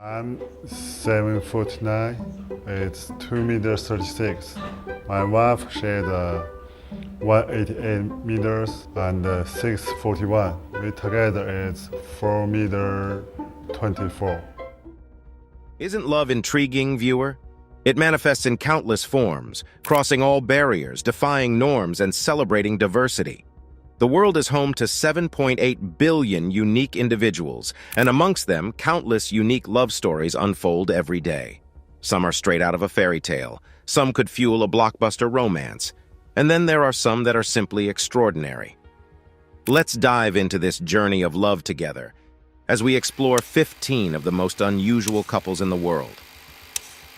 I'm 7'9". It's 2 meters 36. My wife shared 188 meters and 6'41". We together it's 4 meter 24. Isn't love intriguing, viewer? It manifests in countless forms, crossing all barriers, defying norms, and celebrating diversity. The world is home to 7.8 billion unique individuals, and amongst them, countless unique love stories unfold every day. Some are straight out of a fairy tale, some could fuel a blockbuster romance, and then there are some that are simply extraordinary. Let's dive into this journey of love together as we explore 15 of the most unusual couples in the world.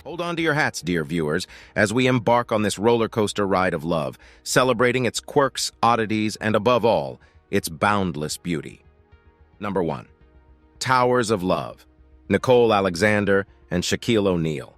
Hold on to your hats, dear viewers, as we embark on this roller coaster ride of love, celebrating its quirks, oddities, and above all, its boundless beauty. Number 1. Towers of Love, Nicole Alexander and Shaquille O'Neal.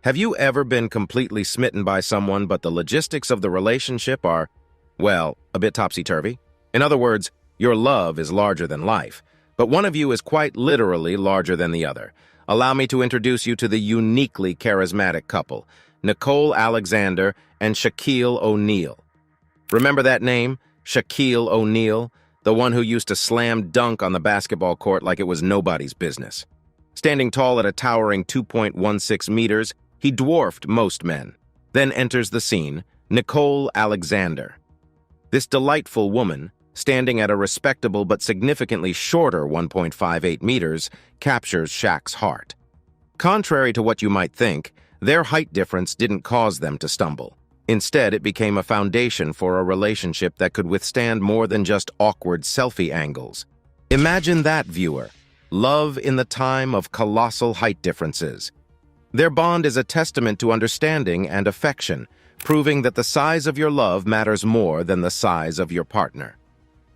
Have you ever been completely smitten by someone but the logistics of the relationship are, well, a bit topsy-turvy? In other words, your love is larger than life, but one of you is quite literally larger than the other. Allow me to introduce you to the uniquely charismatic couple, Nicole Alexander and Shaquille O'Neal. Remember that name, Shaquille O'Neal, the one who used to slam dunk on the basketball court like it was nobody's business. Standing tall at a towering 2.16 meters, he dwarfed most men. Then enters the scene, Nicole Alexander. This delightful woman, standing at a respectable but significantly shorter 1.58 meters, captures Shaq's heart. Contrary to what you might think, their height difference didn't cause them to stumble. Instead, it became a foundation for a relationship that could withstand more than just awkward selfie angles. Imagine that, viewer. Love in the time of colossal height differences. Their bond is a testament to understanding and affection, proving that the size of your love matters more than the size of your partner.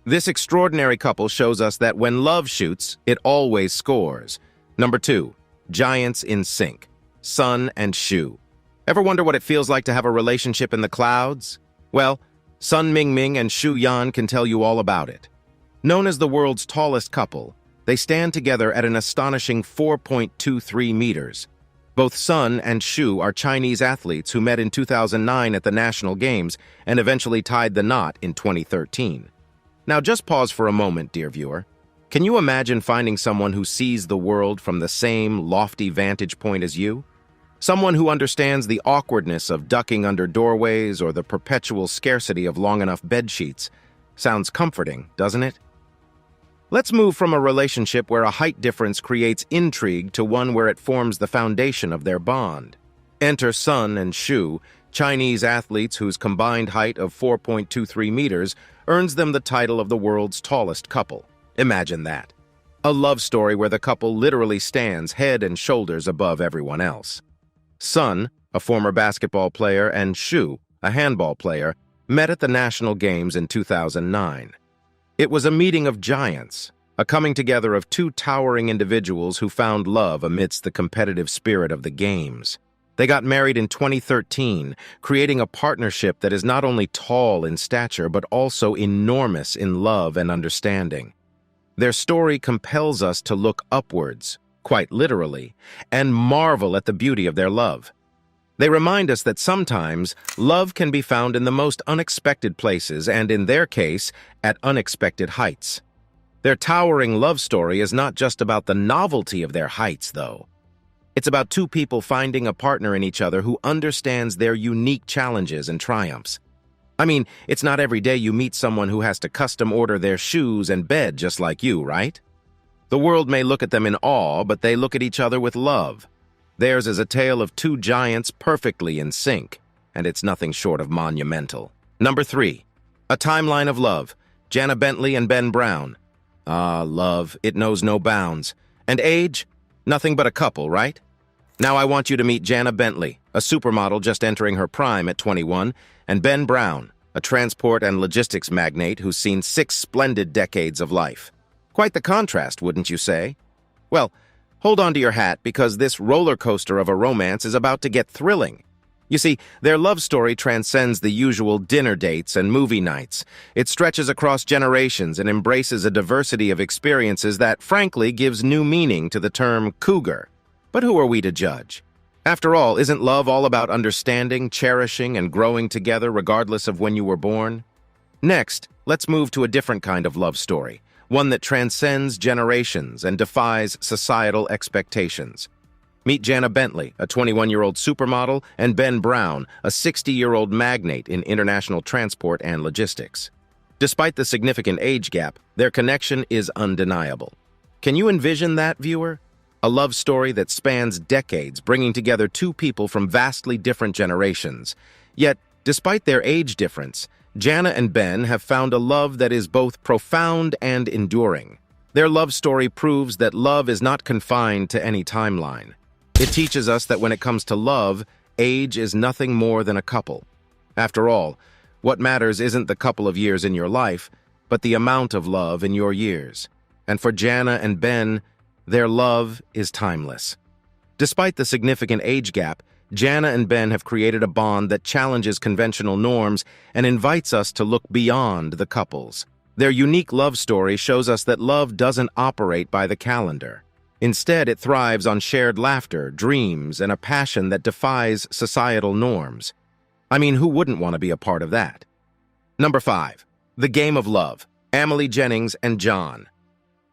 This extraordinary couple shows us that when love shoots, it always scores. Number 2, giants in sync, Sun and Shu. Ever wonder what it feels like to have a relationship in the clouds? Well, Sun Mingming and Shu Yan can tell you all about it. Known as the world's tallest couple, they stand together at an astonishing 4.23 meters. Both Sun and Shu are Chinese athletes who met in 2009 at the National Games and eventually tied the knot in 2013. Now just pause for a moment, dear viewer. Can you imagine finding someone who sees the world from the same lofty vantage point as you? Someone who understands the awkwardness of ducking under doorways or the perpetual scarcity of long enough bed sheets. Sounds comforting, doesn't it? Let's move from a relationship where a height difference creates intrigue to one where it forms the foundation of their bond. Enter Sun and Shu, Chinese athletes whose combined height of 4.23 meters earns them the title of the world's tallest couple. Imagine that. A love story where the couple literally stands head and shoulders above everyone else. Sun, a former basketball player, and Shu, a handball player, met at the National Games in 2009. It was a meeting of giants, a coming together of two towering individuals who found love amidst the competitive spirit of the games. They got married in 2013, creating a partnership that is not only tall in stature but also enormous in love and understanding. Their story compels us to look upwards, quite literally, and marvel at the beauty of their love. They remind us that sometimes love can be found in the most unexpected places and, in their case, at unexpected heights. Their towering love story is not just about the novelty of their heights, though. It's about two people finding a partner in each other who understands their unique challenges and triumphs. I mean, it's not every day you meet someone who has to custom order their shoes and bed just like you, right? The world may look at them in awe, but they look at each other with love. Theirs is a tale of two giants perfectly in sync, and it's nothing short of monumental. Number 3, A Timeline of Love, Jana Bentley and Ben Brown. Ah, love, it knows no bounds. And age? Nothing but a couple, right? Now I want you to meet Jana Bentley, a supermodel just entering her prime at 21, and Ben Brown, a transport and logistics magnate who's seen 6 splendid decades of life. Quite the contrast, wouldn't you say? Well, hold on to your hat because this roller coaster of a romance is about to get thrilling. You see, their love story transcends the usual dinner dates and movie nights. It stretches across generations and embraces a diversity of experiences that, frankly, gives new meaning to the term cougar. But who are we to judge? After all, isn't love all about understanding, cherishing, and growing together regardless of when you were born? Next, let's move to a different kind of love story, one that transcends generations and defies societal expectations. Meet Jana Bentley, a 21-year-old supermodel, and Ben Brown, a 60-year-old magnate in international transport and logistics. Despite the significant age gap, their connection is undeniable. Can you envision that, viewer? A love story that spans decades, bringing together two people from vastly different generations. Yet, despite their age difference, Jana and Ben have found a love that is both profound and enduring. Their love story proves that love is not confined to any timeline. It teaches us that when it comes to love, age is nothing more than a couple. After all, what matters isn't the couple of years in your life, but the amount of love in your years. And for Jana and Ben, their love is timeless. Despite the significant age gap, Jana and Ben have created a bond that challenges conventional norms and invites us to look beyond the couples. Their unique love story shows us that love doesn't operate by the calendar. Instead, it thrives on shared laughter, dreams, and a passion that defies societal norms. I mean, who wouldn't want to be a part of that? Number 5. The Game of Love, Amelie Jennings and John.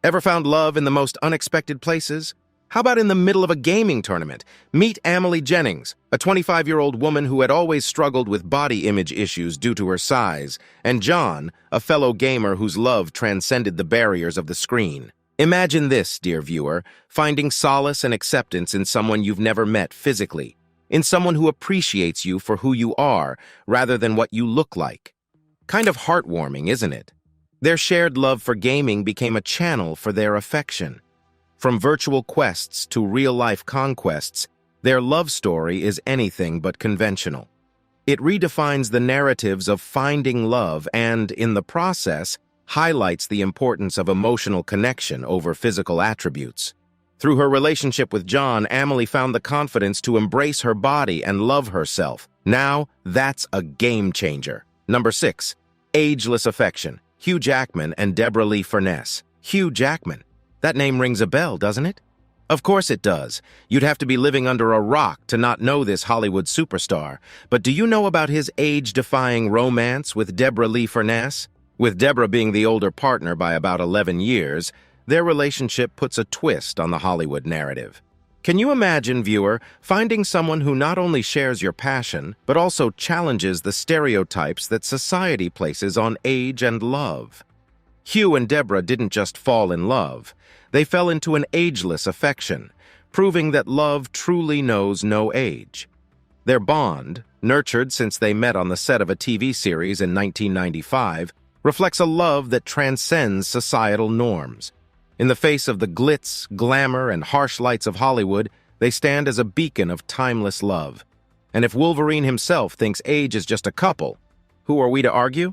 Ever found love in the most unexpected places? How about in the middle of a gaming tournament? Meet Amelie Jennings, a 25-year-old woman who had always struggled with body image issues due to her size, and John, a fellow gamer whose love transcended the barriers of the screen. Imagine this, dear viewer, finding solace and acceptance in someone you've never met physically, in someone who appreciates you for who you are rather than what you look like. Kind of heartwarming, isn't it? Their shared love for gaming became a channel for their affection. From virtual quests to real-life conquests, their love story is anything but conventional. It redefines the narratives of finding love and, in the process, highlights the importance of emotional connection over physical attributes. Through her relationship with John, Amelie found the confidence to embrace her body and love herself. Now, that's a game changer. Number 6. Ageless affection. Hugh Jackman and Deborah Lee Furness. Hugh Jackman. That name rings a bell, doesn't it? Of course it does. You'd have to be living under a rock to not know this Hollywood superstar. But do you know about his age-defying romance with Deborah Lee Furness? With Deborah being the older partner by about 11 years, their relationship puts a twist on the Hollywood narrative. Can you imagine, viewer, finding someone who not only shares your passion, but also challenges the stereotypes that society places on age and love? Hugh and Deborah didn't just fall in love. They fell into an ageless affection, proving that love truly knows no age. Their bond, nurtured since they met on the set of a TV series in 1995, reflects a love that transcends societal norms. In the face of the glitz, glamour, and harsh lights of Hollywood, they stand as a beacon of timeless love. And if Wolverine himself thinks age is just a couple, who are we to argue?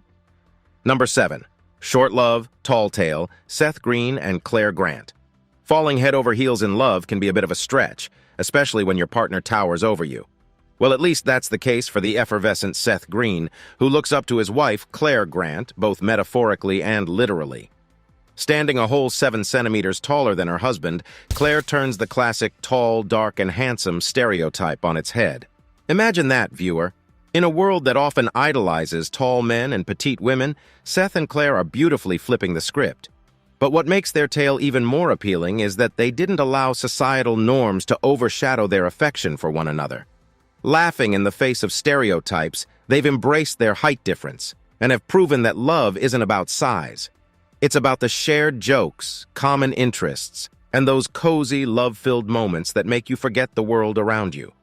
Number 7. Short Love, Tall Tale, Seth Green and Claire Grant. Falling head over heels in love can be a bit of a stretch, especially when your partner towers over you. Well, at least that's the case for the effervescent Seth Green, who looks up to his wife, Claire Grant, both metaphorically and literally. Standing a whole 7 centimeters taller than her husband, Claire turns the classic tall, dark, and handsome stereotype on its head. Imagine that, viewer. In a world that often idolizes tall men and petite women, Seth and Claire are beautifully flipping the script. But what makes their tale even more appealing is that they didn't allow societal norms to overshadow their affection for one another. Laughing in the face of stereotypes, they've embraced their height difference and have proven that love isn't about size. It's about the shared jokes, common interests, and those cozy, love-filled moments that make you forget the world around you.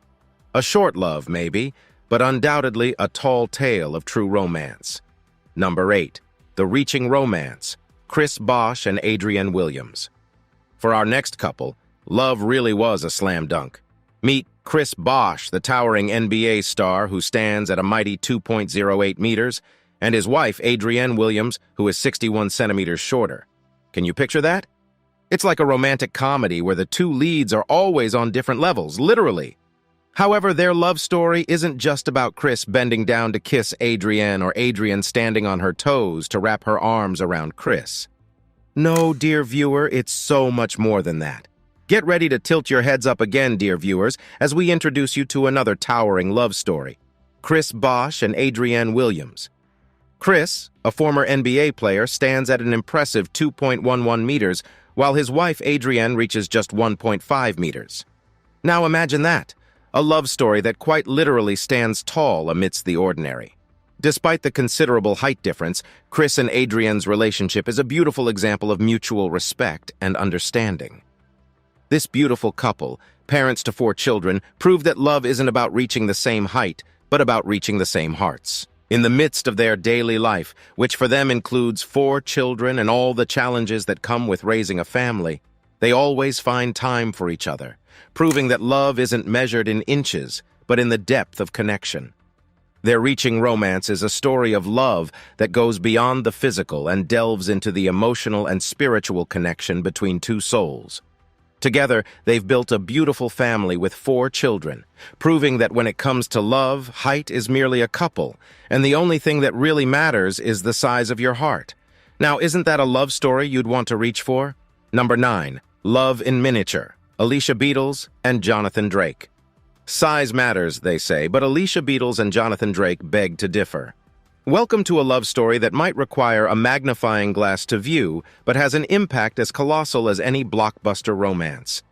A short love, maybe, but undoubtedly a tall tale of true romance. Number 8. The Reaching Romance, Chris Bosh and Adrienne Williams. For our next couple, love really was a slam dunk. Meet Chris Bosh, the towering NBA star who stands at a mighty 2.08 meters, and his wife, Adrienne Williams, who is 61 centimeters shorter. Can you picture that? It's like a romantic comedy where the two leads are always on different levels, literally. However, their love story isn't just about Chris bending down to kiss Adrienne or Adrienne standing on her toes to wrap her arms around Chris. No, dear viewer, it's so much more than that. Get ready to tilt your heads up again, dear viewers, as we introduce you to another towering love story, Chris Bosh and Adrienne Williams. Chris, a former NBA player, stands at an impressive 2.11 meters, while his wife Adrienne reaches just 1.5 meters. Now imagine that, a love story that quite literally stands tall amidst the ordinary. Despite the considerable height difference, Chris and Adrienne's relationship is a beautiful example of mutual respect and understanding. This beautiful couple, parents to 4 children, prove that love isn't about reaching the same height, but about reaching the same hearts. In the midst of their daily life, which for them includes 4 children and all the challenges that come with raising a family, they always find time for each other, proving that love isn't measured in inches, but in the depth of connection. Their reaching romance is a story of love that goes beyond the physical and delves into the emotional and spiritual connection between 2 souls. Together, they've built a beautiful family with 4 children, proving that when it comes to love, height is merely a couple, and the only thing that really matters is the size of your heart. Now, isn't that a love story you'd want to reach for? Number 9, Love in Miniature, Alicia Beatles and Jonathan Drake. Size matters, they say, but Alicia Beatles and Jonathan Drake beg to differ. Welcome to a love story that might require a magnifying glass to view, but has an impact as colossal as any blockbuster romance.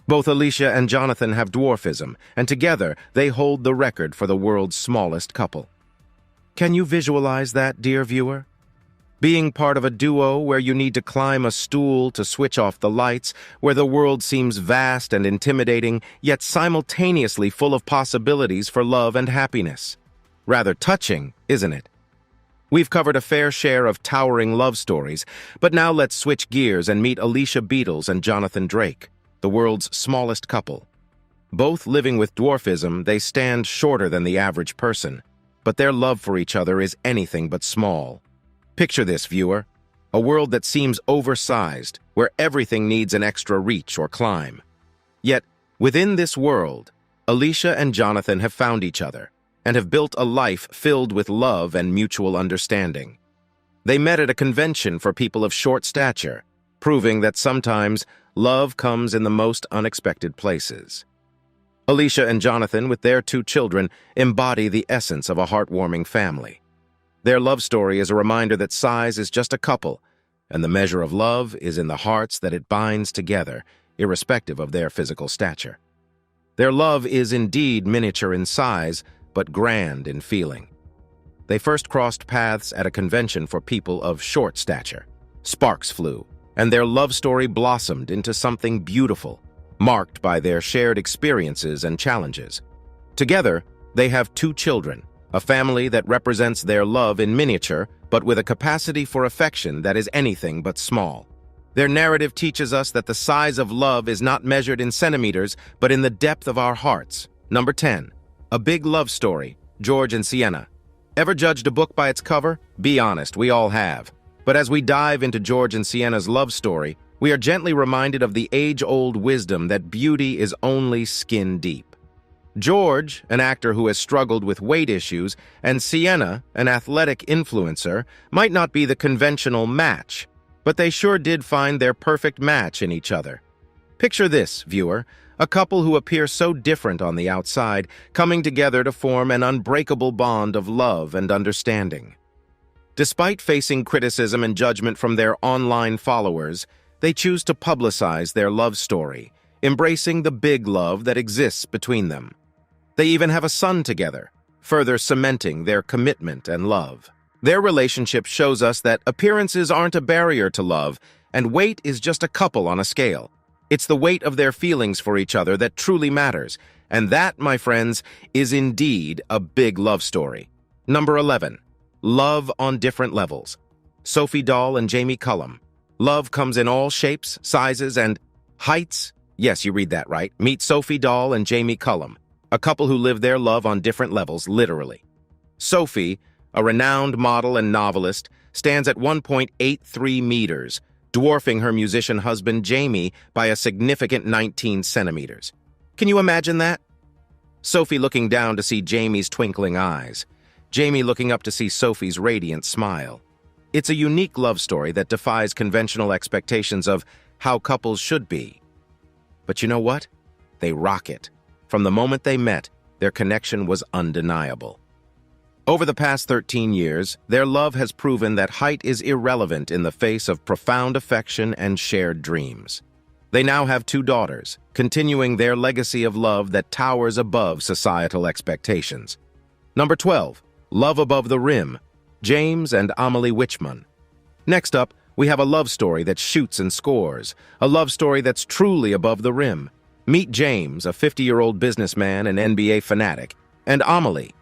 Both Alicia and Jonathan have dwarfism, and together they hold the record for the world's smallest couple. Can you visualize that, dear viewer? Being part of a duo where you need to climb a stool to switch off the lights, where the world seems vast and intimidating, yet simultaneously full of possibilities for love and happiness. Rather touching, isn't it? We've covered a fair share of towering love stories, but now let's switch gears and meet Alicia Beatles and Jonathan Drake, the world's smallest couple. Both living with dwarfism, they stand shorter than the average person, but their love for each other is anything but small. Picture this, viewer, a world that seems oversized, where everything needs an extra reach or climb. Yet, within this world, Alicia and Jonathan have found each other, and have built a life filled with love and mutual understanding. They met at a convention for people of short stature, proving that sometimes love comes in the most unexpected places. Alicia and Jonathan, with their 2 children, embody the essence of a heartwarming family. Their love story is a reminder that size is just a couple, and the measure of love is in the hearts that it binds together, irrespective of their physical stature. Their love is indeed miniature in size, but grand in feeling. They first crossed paths at a convention for people of short stature. Sparks flew, and their love story blossomed into something beautiful, marked by their shared experiences and challenges. Together, they have 2 children, a family that represents their love in miniature, but with a capacity for affection that is anything but small. Their narrative teaches us that the size of love is not measured in centimeters, but in the depth of our hearts. Number 10. A Big Love Story, George and Sienna. Ever judged a book by its cover? Be honest, we all have. But as we dive into George and Sienna's love story, we are gently reminded of the age-old wisdom that beauty is only skin deep. George, an actor who has struggled with weight issues, and Sienna, an athletic influencer, might not be the conventional match, but they sure did find their perfect match in each other. Picture this, viewer, a couple who appear so different on the outside, coming together to form an unbreakable bond of love and understanding. Despite facing criticism and judgment from their online followers, they choose to publicize their love story, embracing the big love that exists between them. They even have a son together, further cementing their commitment and love. Their relationship shows us that appearances aren't a barrier to love, and weight is just a couple on a scale. It's the weight of their feelings for each other that truly matters, and that, my friends, is indeed a big love story. Number 11. Love on Different Levels. Sophie Dahl and Jamie Cullum. Love comes in all shapes, sizes, and heights. Yes, you read that right. Meet Sophie Dahl and Jamie Cullum, a couple who live their love on different levels, literally. Sophie, a renowned model and novelist, stands at 1.83 meters, dwarfing her musician husband Jamie by a significant 19 centimeters. Can you imagine that? Sophie looking down to see Jamie's twinkling eyes. Jamie looking up to see Sophie's radiant smile. It's a unique love story that defies conventional expectations of how couples should be. But you know what? They rock it. From the moment they met, their connection was undeniable. Over the past 13 years, their love has proven that height is irrelevant in the face of profound affection and shared dreams. They now have 2 daughters, continuing their legacy of love that towers above societal expectations. Number 12, Love Above the Rim, James and Amelie Wichmann. Next up, we have a love story that shoots and scores, a love story that's truly above the rim. Meet James, a 50-year-old businessman and NBA fanatic, and Amelie,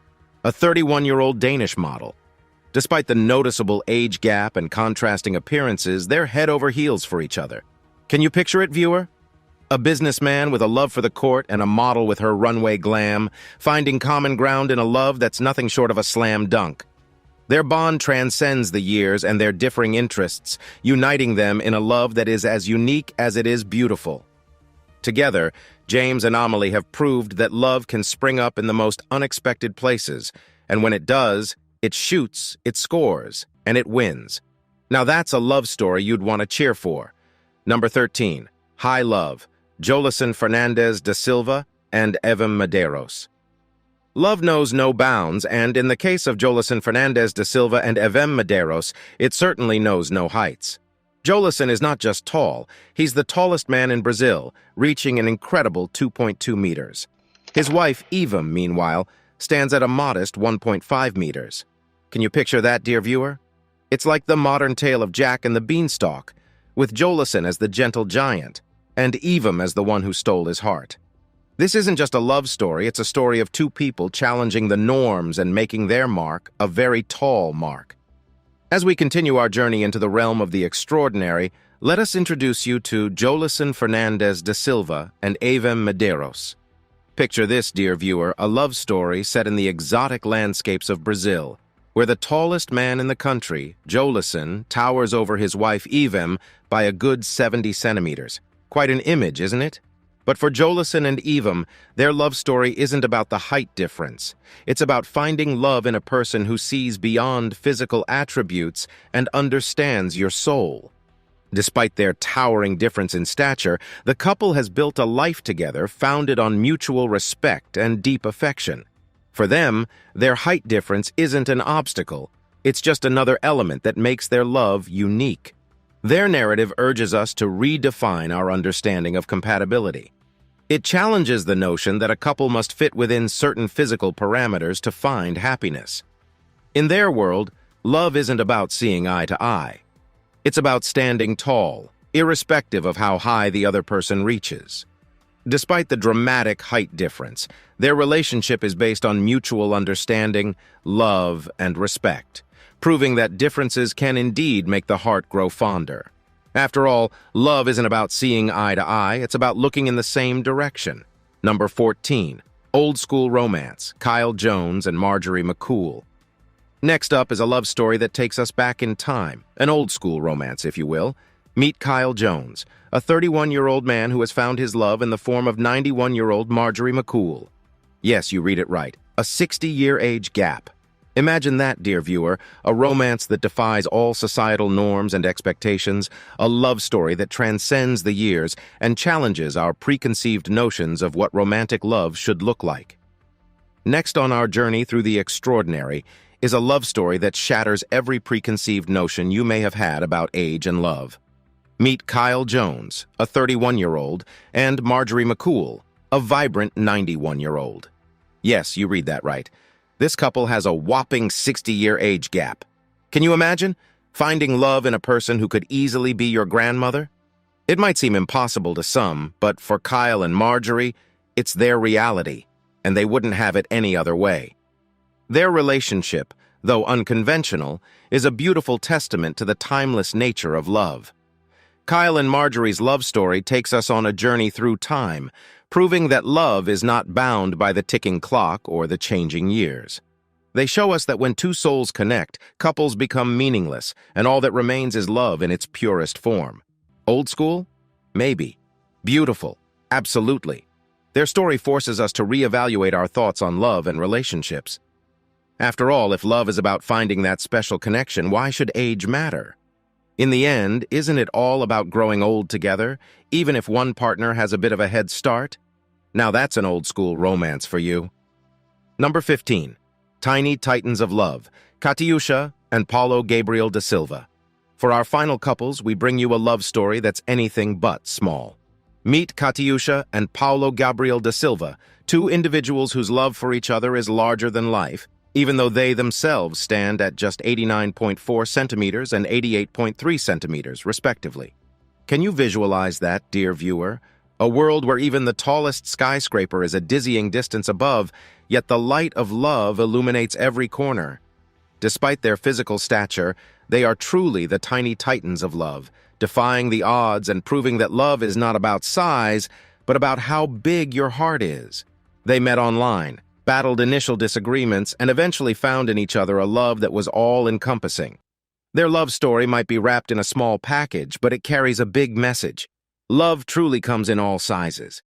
a 31-year-old Danish model. Despite the noticeable age gap and contrasting appearances, they're head over heels for each other. Can you picture it, viewer? A businessman with a love for the court and a model with her runway glam, finding common ground in a love that's nothing short of a slam dunk. Their bond transcends the years and their differing interests, uniting them in a love that is as unique as it is beautiful. Together, James and Amelie have proved that love can spring up in the most unexpected places, and when it does, it shoots, it scores, and it wins. Now that's a love story you'd want to cheer for. Number 13, High Love, Jolison Fernandez da Silva and Evem Medeiros. Love knows no bounds, and in the case of Jolison Fernandez da Silva and Evem Medeiros, it certainly knows no heights. Jolison is not just tall, he's the tallest man in Brazil, reaching an incredible 2.2 meters. His wife, Evem, meanwhile, stands at a modest 1.5 meters. Can you picture that, dear viewer? It's like the modern tale of Jack and the Beanstalk, with Jolison as the gentle giant, and Evem as the one who stole his heart. This isn't just a love story, it's a story of 2 people challenging the norms and making their mark a very tall mark. As we continue our journey into the realm of the extraordinary, let us introduce you to Jolison Fernandez da Silva and Evem Medeiros. Picture this, dear viewer, a love story set in the exotic landscapes of Brazil, where the tallest man in the country, Jolison, towers over his wife Evem by a good 70 centimeters. Quite an image, isn't it? But for Jolison and Evem, their love story isn't about the height difference. It's about finding love in a person who sees beyond physical attributes and understands your soul. Despite their towering difference in stature, the couple has built a life together founded on mutual respect and deep affection. For them, their height difference isn't an obstacle. It's just another element that makes their love unique. Their narrative urges us to redefine our understanding of compatibility. It challenges the notion that a couple must fit within certain physical parameters to find happiness. In their world, love isn't about seeing eye to eye. It's about standing tall, irrespective of how high the other person reaches. Despite the dramatic height difference, their relationship is based on mutual understanding, love, and respect, proving that differences can indeed make the heart grow fonder. After all, love isn't about seeing eye to eye, it's about looking in the same direction. Number 14, Old School Romance, Kyle Jones and Marjorie McCool. Next up is a love story that takes us back in time, an old school romance, if you will. Meet Kyle Jones, a 31-year-old man who has found his love in the form of 91-year-old Marjorie McCool. Yes, you read it right, a 60-year age gap. Imagine that, dear viewer, a romance that defies all societal norms and expectations, a love story that transcends the years and challenges our preconceived notions of what romantic love should look like. Next on our journey through the extraordinary is a love story that shatters every preconceived notion you may have had about age and love. Meet Kyle Jones, a 31-year-old, and Marjorie McCool, a vibrant 91-year-old. Yes, you read that right. This couple has a whopping 60-year age gap. Can you imagine finding love in a person who could easily be your grandmother? It might seem impossible to some, but for Kyle and Marjorie, it's their reality, and they wouldn't have it any other way. Their relationship, though unconventional, is a beautiful testament to the timeless nature of love. Kyle and Marjorie's love story takes us on a journey through time, proving that love is not bound by the ticking clock or the changing years. They show us that when 2 souls connect, couples become meaningless, and all that remains is love in its purest form. Old school? Maybe. Beautiful? Absolutely. Their story forces us to reevaluate our thoughts on love and relationships. After all, if love is about finding that special connection, why should age matter? In the end, isn't it all about growing old together, even if one partner has a bit of a head start? Now that's an old-school romance for you. Number 15. Tiny Titans of Love, Katiusha and Paulo Gabriel da Silva. For our final couples, we bring you a love story that's anything but small. Meet Katiusha and Paulo Gabriel da Silva, two individuals whose love for each other is larger than life, even though they themselves stand at just 89.4 centimeters and 88.3 centimeters, respectively. Can you visualize that, dear viewer? A world where even the tallest skyscraper is a dizzying distance above, yet the light of love illuminates every corner. Despite their physical stature, they are truly the tiny titans of love, defying the odds and proving that love is not about size, but about how big your heart is. They met online, battled initial disagreements, and eventually found in each other a love that was all-encompassing. Their love story might be wrapped in a small package, but it carries a big message. Love truly comes in all sizes.